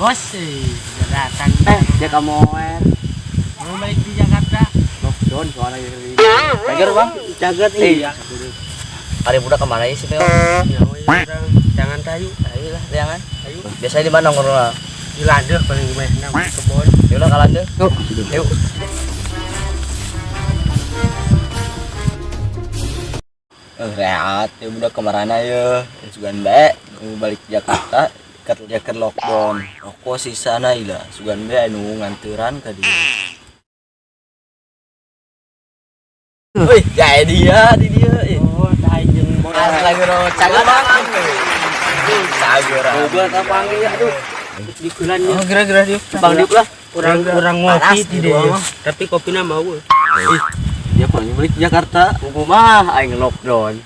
Bos, datang. Dia kamu Mau balik di Jakarta. lockdown soalnya ini. Cager bang, cager iya. Hari budak kemana sih Teo? Jangan tayu. Ayo lah, jangan. Ayo. Biasanya di mana nongkrong? Di Landeh paling gimana? Kebon. Yuk lah kalan deh. Yuk. Rehat, ya budak kemana ya? Sugan bae, mau balik Jakarta. Kerja lockdown. Aku sih sana ila. Sugan bae anu nganturan ka dia. Wih, kayak dia, di dia. Oh, tajeng. Lagi ro cager bang. Cager. Gua tak panggil ya tuh. Di bulannya. Oh, kira-kira dia. Bang Diuk lah. Kurang ngopi di dia. Tapi kopinya mau. Dia paling balik Jakarta. Buku mah aing lockdown.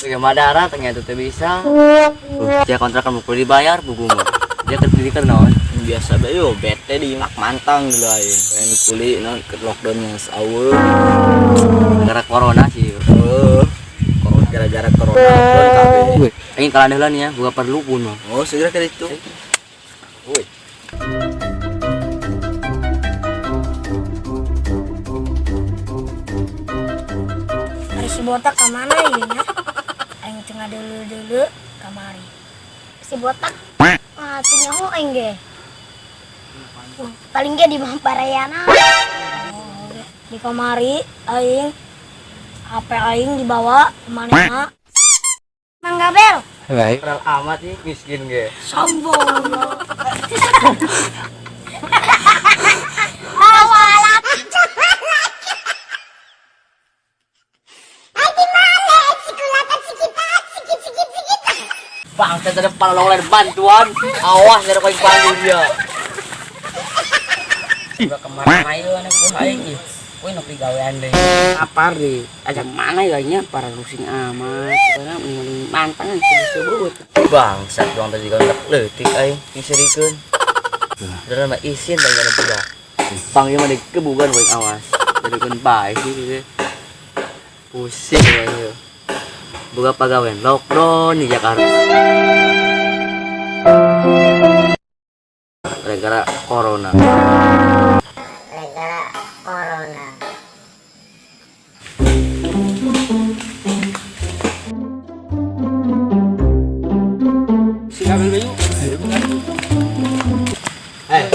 Ke Madara ternyata teu bisa. Dia kontrakan mau dibayar buku mah. Dia pendidikan naon? Biasa bae yo bete di mak mantang dulu aing. Main kuli naon ke lockdown geus aweuh. Gara corona sih. Gara-gara corona lockdown kabeh. Aing kalandeun ya, buka perlu pun mah. Oh, segera ke itu. Woi. Si botak kemana ya? Aing tengah dulu kamari. Si botak punya ho aing ge. Paling ge di Parayana. Di kamari aing HP aing dibawa kemana? Mang Gabel. Baik. Kenal amat nih miskin ge. Sombong. Awalat. Bang, saya ada paling bantuan. Awas dari kau panggil dia. Udah kemana ayo anak buah aing ih. Woi nak gawean deh. Apa ri? Ajak mana ya nya para rusing amat. Karena mending mantangan sebut. Bang, saat doang tadi kan leutik aing diserikeun. Udah mah isin da ngana budak. Bang ieu mah dikebugan woi awas. Jadikeun bae sih. Pusing ya. Buka pagawean lockdown di Jakarta. Gara-gara corona. Si Gabel bayu.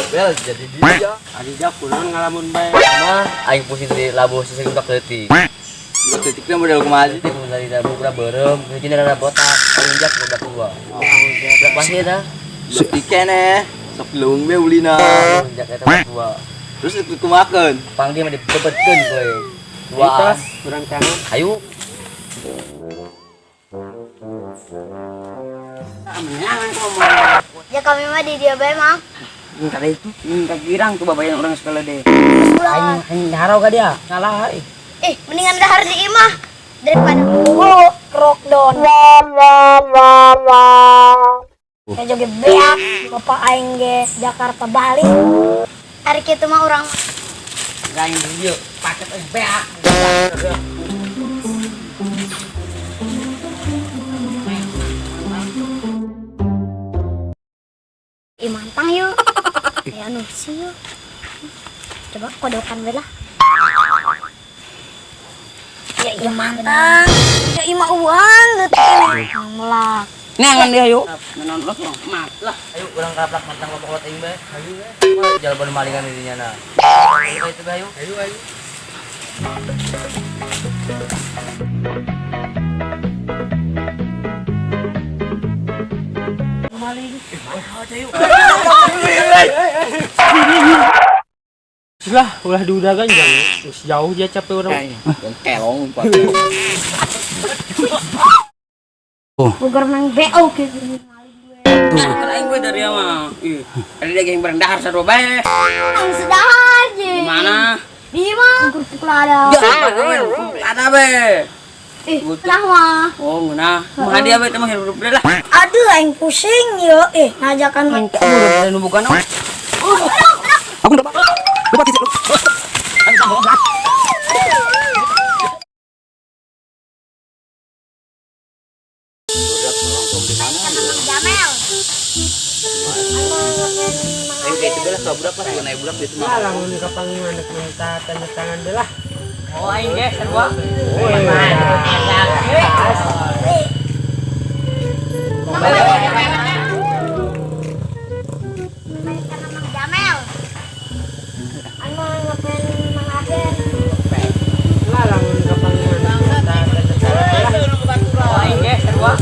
Bel jadi dia. Adija pulang ngalamun bae. Mah aing pusing di labuh sesing udah leutik. Udah leutiknya model kumaha sih? Dari dabu udah berem, jadi ada botak, injak udah tua. Udah pasti dah. Leutik keneh. Sok leung be ulina. Injak eta tua. Terus ikut kumakeun. Pang dia mah dibebetkeun we. Wah, kurang kangen. ayo. Menyangan kau Ya kami mah di dia bae, Mang. minta itu, minta girang tuh babayan orang sekolah deh. Pulang. Aing harau ka dia, ngalah euy. Mendingan dahar di imah daripada lockdown. Kayak joget beak, bapak aing ge Jakarta Bali. Hari kitu mah urang Gaing dia paket beak. imantang yuk. Ya anu sih yuk. Coba kodokan we lah. Ya imantang. Ya ima uang gitu. Ngelak. Nangan dia yuk. Menon lo mat lah. Ayo urang kaplak mantang bapak aing bae. Ayo we. Jalan malingan dirinya na. Ayo itu bae ayo. Ayo. Maling. Sudah, ulah diudagan jangan. Jauh dia capek orang. Kelong Pak. Bugar nang BO gitu. Kan aing gue dari mah. Ih, ada dia yang bareng dahar sarua bae. Ang sedar aja. Mana? Di mana? Kurang ada. Ada be. Lah mah. Oh, ngena. Mah dia bae teh mah hirup lah. Aduh, aing pusing yo. Ngajakan main. Udah bukan. Aku dapat. Dapat itu. Jamel. Ayo kayak itu belah kau berapa sih naik budak itu mah. Lamun kapangiman minta tanda tangan belah. Oh aing ge sarua. Jamel. Anu ngapain Mang Aden? Lamun kapangiman minta tanda tangan belah. Oh aing ge sarua.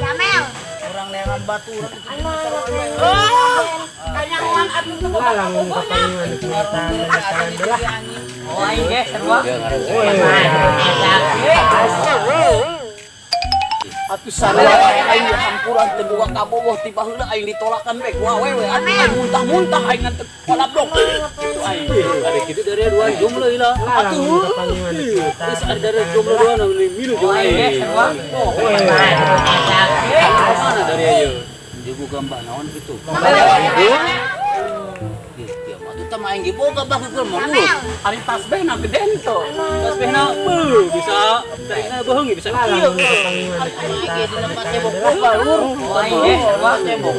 Jamel. Orang leangan batu orang. Anu ngapain Lamun kapangiman minta tanda tangan belah. Oh aing ge sarua. Atuh sarua aing hampuran teu buka ka bawah ti baheula aing ditolakan bae ku awewe aing muntah-muntah aing ngantep palablok. Aing ada kitu dari dua jomblo ilah. Lamun kapangiman minta Terus ada dari jomblo dua nang milu jeung aing. Mana dari ayeuna? Dia buka mbak naon gitu. Dia mah tuh tama aing ge boga bageul mah lu. Ari tasbihna geden to. Tasbihna bisa daina bohong bisa kieu. lamun kapangiman Ari minta ge di tanda tempat tangan tembok belah. boga lur. Aing ge sarua tembok.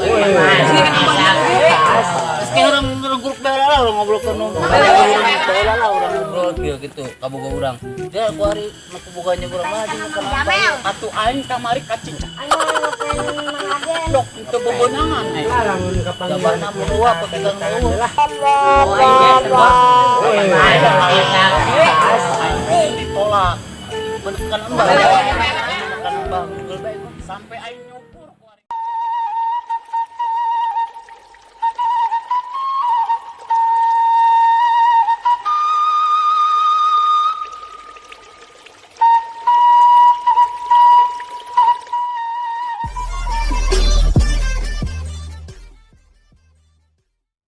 Meski orang grup bela lah orang ngobrol kan bela lah orang ngobrol gitu kaboga urang. Dia ku hari mah boganya urang mah jeung Jamel. atuh aing kamari kacicak. Anu ngapain Mang Aden? Dok itu bebonangan Lamun kapangiman Jabana menua pegang menua. belah. Aing ditolak. Menekan embang. Menekan embang. Sampai aing